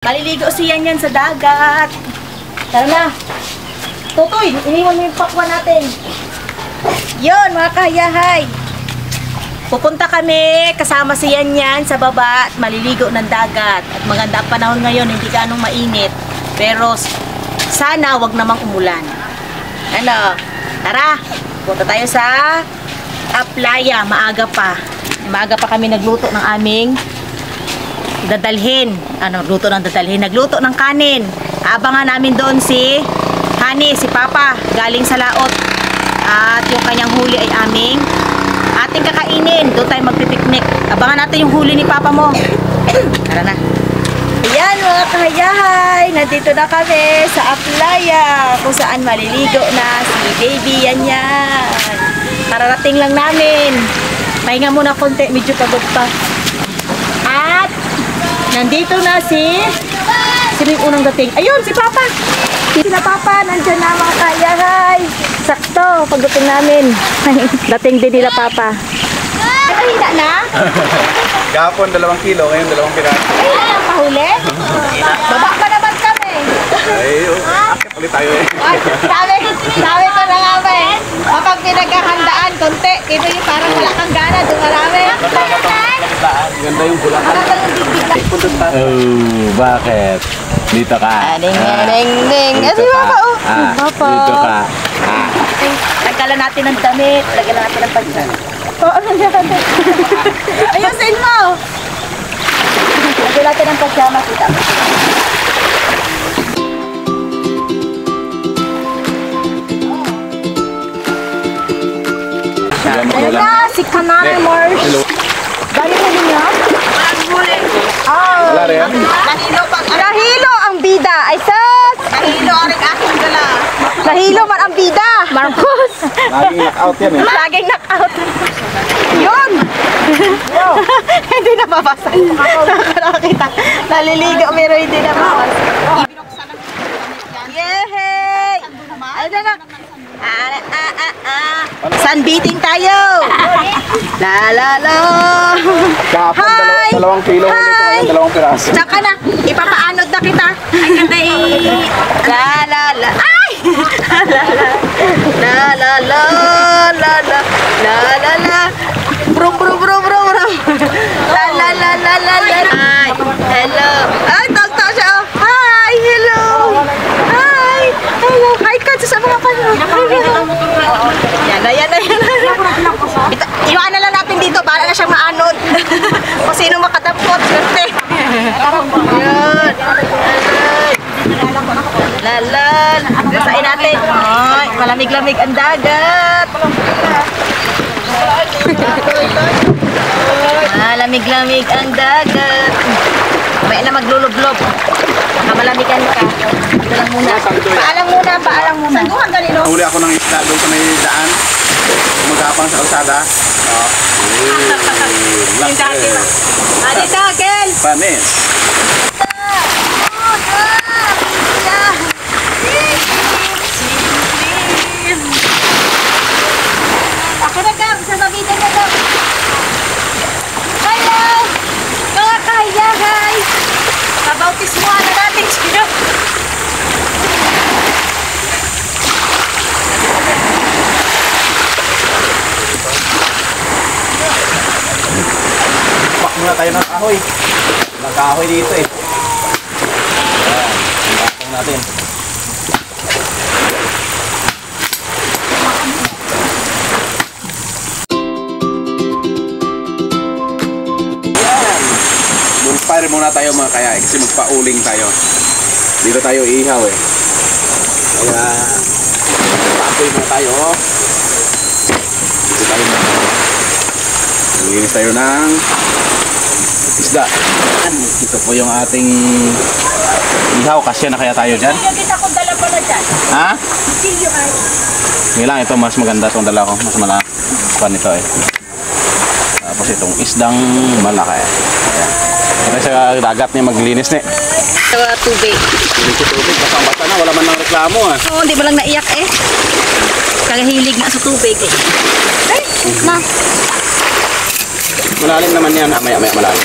Maliligo siya yan sa dagat. Tara na. Tutoy, iniwan mo yung pakwan natin. Yun, mga kayahay. Pupunta kami, kasama siya yan sa baba at maliligo ng dagat. At maganda ang panahon ngayon, hindi ganong mainit. Pero sana wag namang umulan. Ano, tara. Punta tayo sa playa, maaga pa. Maaga pa kami nagluto ng aming dadalhin. Nagluto ng kanin. Abangan namin doon si Hani, si Papa, galing sa laot. At yung kanyang huli ay ating kakainin. Doon tayo magpipiknik. Abangan natin yung huli ni Papa mo. Tara na. Ayan mga kahayahay, nandito na kami sa playa kung saan maliligo na si Baby yan. Kararating lang namin. Pahinga muna konti, medyo pagod pa. At nandito na sino yung unang dating? Ayun, si Papa! Si Papa, nandyan na mga kayahay. Sakto, pagdating namin. Dating din nila Papa. Hina na? Gapon, 2 kilo, ngayon 2 piraso. Ay, ang kahuli? Baba pa naman kami. Ay, akit ulit tayo eh. Sabi ko na nga ba eh. Kapag pinaghahandaan, konti. Ito yung parang wala kang gana, dumarami. Ganda yung bulak. Oh, bakit? Dito ka. Ding. Kasi Papa, oh. Papa. Dito ka. Nagkala natin ng damit. Lagyan natin ng pagsan. Oh, ano yan? Ayusin mo. Lagyan natin ng pagsan. Makita mo. Ayun na, si Kanare Mars. Galing na din yan? Wala rin. Nahilo ang bida. Ay, sus! Nahilo rin aking gala. Nahilo man ang bida. Marcos. Laging knock-out yan eh. Laging knock-out. Yun! Hindi na mabasa. Nakakita. Naliligo pero hindi na mabasa. Yehey! Ano na? Sunbeating tayo! La la la! Gapon, Hi! 2 kilo, ngayon 2 piraso. Tsaka na, ipapaanod na kita. Ay, ganda La la la. Ay! La la la. La la la. La la la. Brum brum brum brum brum. La la la la la la. Hi! Hello! Ay, tagta siya. Oh. Hi! Hello! Hi! Hello! Hi ka sa mga kanyo. Yan na. Iwan na lang natin dito. Bahala na siyang maanod. Kung sino makadampot. Swerte. Yun. Lalan. Gasain natin. Ay, malamig-lamig ang dagat. Malamig-lamig ang dagat. May na maglulublob. Mamalamigan ka. Ito lang muna. Paalang muna. Sanduhan kanino? Huli ako ng isda doon sa may daan. Magapang sa kalsada. Yung dati na. Dito, Kel! Panis. Ako na ka, sasabitin na ka. Hello! Mga kayahay! Kabautismuhan na natin siya. Pak muna tayo ng kahoy. Walang kahoy dito eh. Ayan, bakong natin. Bonfire muna tayo mga kaya kasi magpa-uling tayo. Dito tayo ihaw eh. Kaya paapoy muna tayo. Dito tayo muna. Naglinis tayo ng isda. Ito po yung ating ihaw. Kasya na kaya tayo dyan? Kita ko dala pala dyan. Ha? Silyo ay. Hindi lang, ito mas maganda itong dala ko. Mas malakuan ito eh. Tapos itong isdang malaki. Ayan. Ito sa dagat niya maglinis ni. Tubig. Hindi ko tubig. Basta na. Wala man ng reklamo ah. Oo, hindi mo lang naiyak eh. Kagahilig na sa tubig eh. Ay, na. Malalim naman yan. Maya malalim.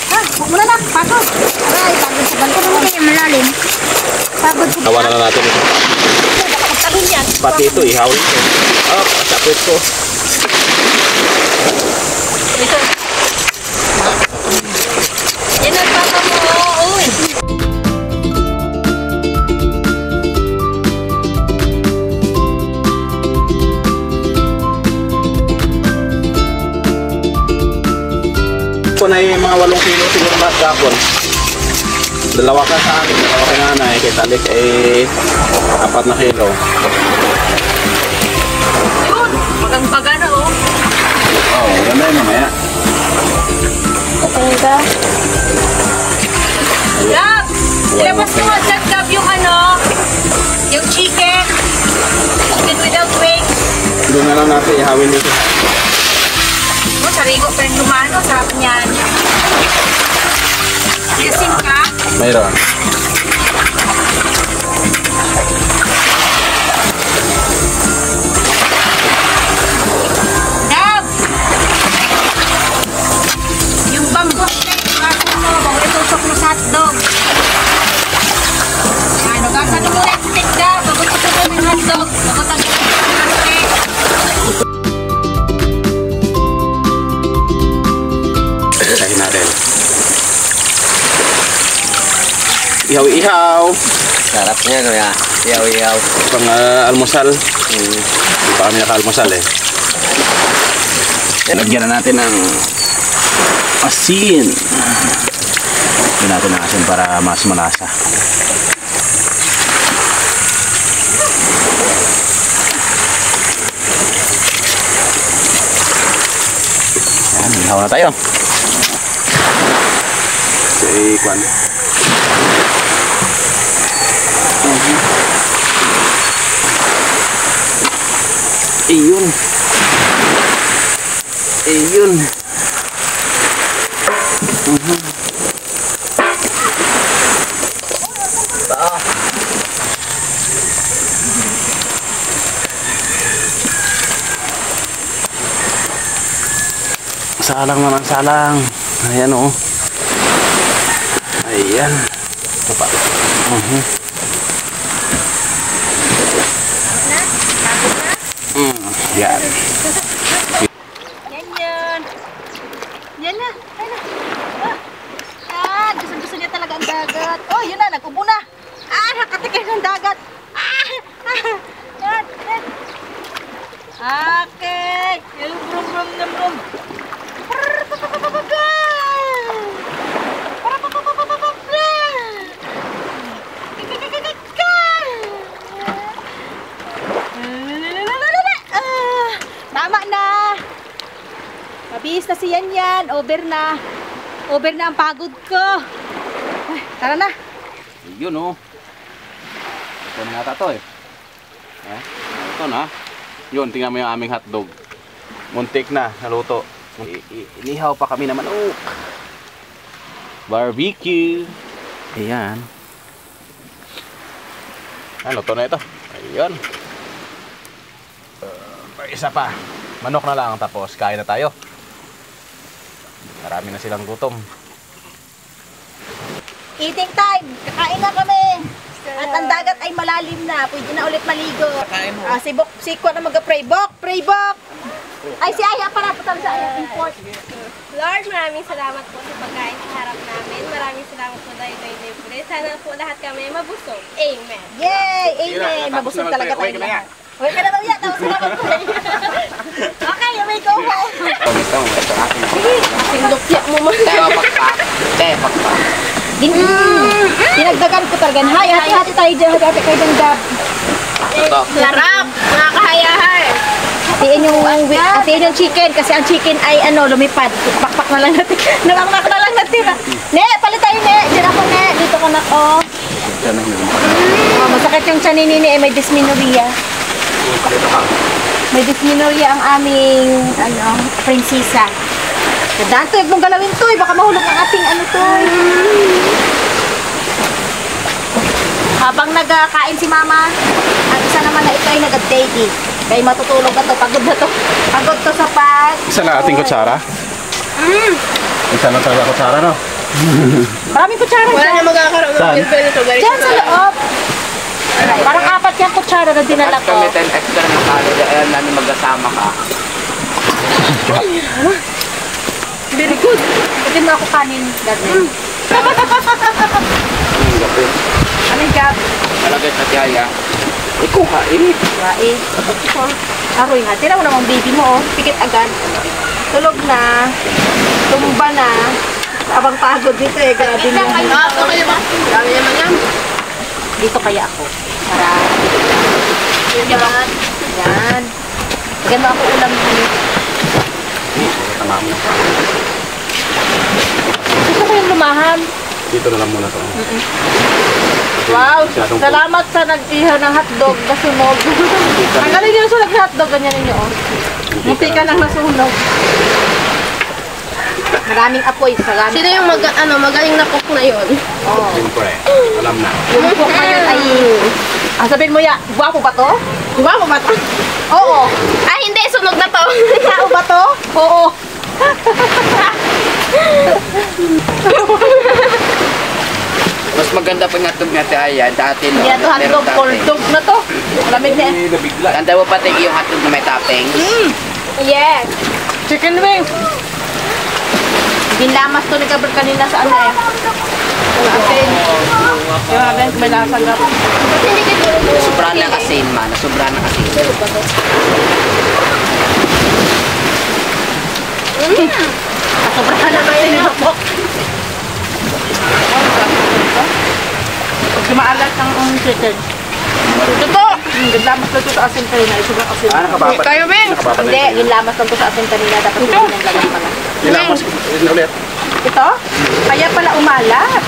Ha? Huwag mo na na, pagod. Ay, pagod sa balik. Huwag kaya malalim. Pagod sa Tawanan na natin ito. pagod yan. Pati ito, ihawin ko. Oh, kasapit ko. Ito. Yan ang papa mo, uy. Ito na yung mga 8 kilo siguro lahat kapon. Dalawa ka sa akin, dalawa kay nanay, kay Talik ay 4 na kilo. Yun, magang-baga na oh. Oh, ganda yun mamaya. Okay ka? Gab! Ilabas mo nga dyan, Gab, yung ano, yung chicken. Chicken without wings. Doon na lang natin ihawin dito. Oh, sarigo pa rin lumano, sarap niyan. Yasin ka? Mayroon. Gab! Yung bamboo steak, bago mo, bago itusok mo sa hotdog. Ano, gasa mo muna yung steak, Gab, bago itusok mo yung hotdog. Bago tagin mo yung steak. Isahin natin. Ihaw-ihaw. Sarap niya, kuya. Iyaw-iyaw. Pang almusal. Hindi pa kami naka-almusal eh. Lagyan na natin ng asin. Lagyan natin ng asin para mas malasa. Yan, ihaw na tayo. Si Kwan. Ayun. Ayun. Salang naman, salang. Ayan o. Ayan. Ito pa. Yan. Yan yan. Yan na. Yan na. Ah, gusto niya talaga ang dagat. Oh, yun na. Nag-ubo na. Ah, nakatikim ng dagat. Ah, yan, yan. Okay. Yung brum. Tama na. Mabihis na si Yan. Over na. Over na ang pagod ko. Ay, tara na. Yun o. Ito na yata ito eh. Ito na. Yun, tingnan mo yung aming hotdog. Muntik na, naluto. Inihaw pa kami na manok. Barbecue. Ayan. Luto na ito. Ayan. Isa pa. Manok na lang tapos kain na tayo. Marami na silang gutom. Eating time. Kakain na kami. At ang dagat ay malalim na. Pwede na ulit maligo. Si Kwa na mag-pray. Pray bok. Ay, si Aya para putan sa import. Lord, maraming salamat po sa pagkain sa harap namin. Maraming salamat po dahil kayo libre. Sana po lahat kami mabusog. Amen. Yay! Amen! Mabusog talaga tayo lahat. Uy ka na daw yan. Tapos na mag-pray. Okay, may go ho. Sindukya mo man. Pakpak. Dinagdagan ko talaga. Hay, hati-hati tayo dyan. Hati-hati kayo dyan, Gab. Sarap! Mga kahayahay! Hatiin yung chicken kasi ang chicken ay lumipad. Pakpak na lang natin. Nangangnak na lang natin. Ne, palit tayo, Ne. Diyan ako, Ne. Dito ka na, oh. Masakit yung tiyan ni Nini, may dysmenorrhea. May dysmenorrhea ang aming, prinsesa. Tandaan to, huwag mong galawin to, baka mahulog ang ating to. Habang nagkain si Mama, at isa naman na ito ay nag-daily. Kaya matutulog na to, pagod na to. Pagod to sa pag. Isa na ating kutsara. Isa na talaga kutsara, no? Maraming kutsara Wala dyan. na magkakaroon ng Saan? milk nito. Ganito Dyan sa loob. Parang 4 yung kutsara na dinala At ko. kami 10 extra ng kalod. Ayan namin magkasama ka. Very good. Pwede mo ako kanin. Gagawin. Anong gab? Malagay sa tiyaya. Ikaw ha, Wain. Aroy nga. Tira mo namang baby mo, oh. Pikit agad. Tulog na. Tumba na. Abang pagod dito eh. Grabe mo. Okay naman. Dami naman yan. Dito kaya ako. Para. Yan. Yan. Ganda ako ulam dito. Tama mo. Gusto ko yung lumahan. Dito na lang muna to. Wow. Masyadong Salamat sa nag-ihaw ng hotdog na sunog. Ang galing yung sunog na hotdog. Ganyan ninyo, oh. Munti ka nang nasunog. Maraming apoy. Maraming Sino yung magaling na cook na yun? Oh. Siyempre, alam na. Yung cook na yun ay... sabihin mo ya, guwapo ba to? Guwapo ba to? Oo. Ah, hindi. Sunog na to. Tao ba to? Oo. Mas maganda pa nga itong nga tiyaya. Dati no. Yan to hotdog, cold dog na to. Malamig na yan. Hindi nabigla. Tanda mo pati yung hotdog na may toppings. Yes. Chicken wings. Ginlamas to ni Gabriel kanina sa ano eh. Asin. Grabe, may lasa nga. Ba't hindi ka Sobra na asin man. Sobra na asin. Sobrang na kasi nito po. Pag maalat ng chicken. Ito to! Ginlamas lang to sa asin kanina. Sobrang asin. Nakababat. Kayo, Bing! Nakababat na Hindi, yun. ginlamas lang to sa asin kanina. Dapat hindi nang lagay pala. Nilamas. Yun ulit. Ito? Kaya pala umalat.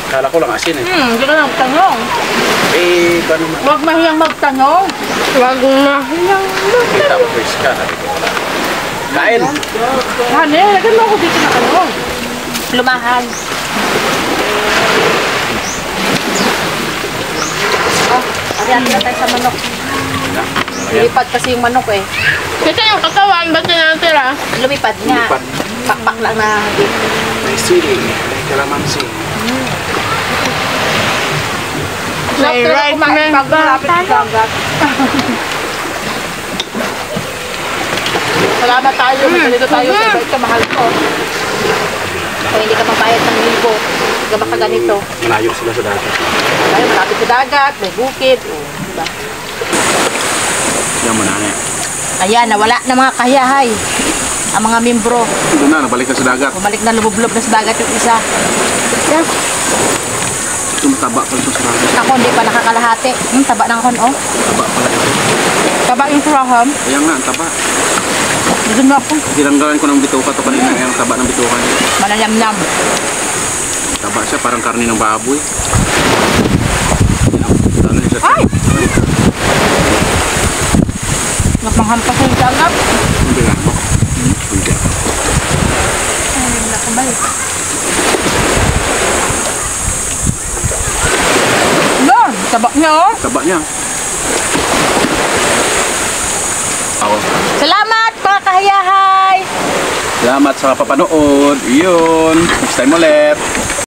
Kala ko lang asin eh. Hindi ka nang magtanong. Eh, paano man? Huwag mahiyang magtanong. Huwag na. Kita mo, Chris ka. Sabi ko wala. Kain! Hane, lagyan mo ako dito na ano. Lumahan. Oh, ariyan na tayo sa manok. Lumipad kasi yung manok eh. Kasi yung katawan, ba't tinatira? Lumipad nga. Lumipad. Pakpak lang na. May sili, may kalamansi. May right man Pag malapit sa dagat. Salamat tayo. Magsalito tayo. Sabay ka, mahal ko. Kung hindi ka mabayad ng libo, gaba ka ganito. Malayo sila sa dagat. Tayo, malapit sa dagat, may bukid. Oh, diba? Yan mo na yan. Ayan, nawala na mga kahiyahay. Ang mga membro. Doon na, nabalik na sa dagat. Bumalik na lumublob na sa dagat yung isa. Yan. Tumataba pa ito sa dagat. Ako, hindi pa nakakalahati. Taba ng kon, oh. Taba pala ito. Taba yung suraham. Kaya nga, ang taba. Doon mo ako. Tinanggalan ko ng bituka to kanina. Ang taba ng bituka niya. Malayam-yam. Taba siya, parang karne ng baboy. Ano niya siya? Ay! Napanghampas yung dagat. Hindi nga mo. Hindi. Nakabay. Yan, taba niya, oh. Taba niya. Ako. Salamat, mga kahiyahay! Salamat sa papanood. Yun. Next time ulit.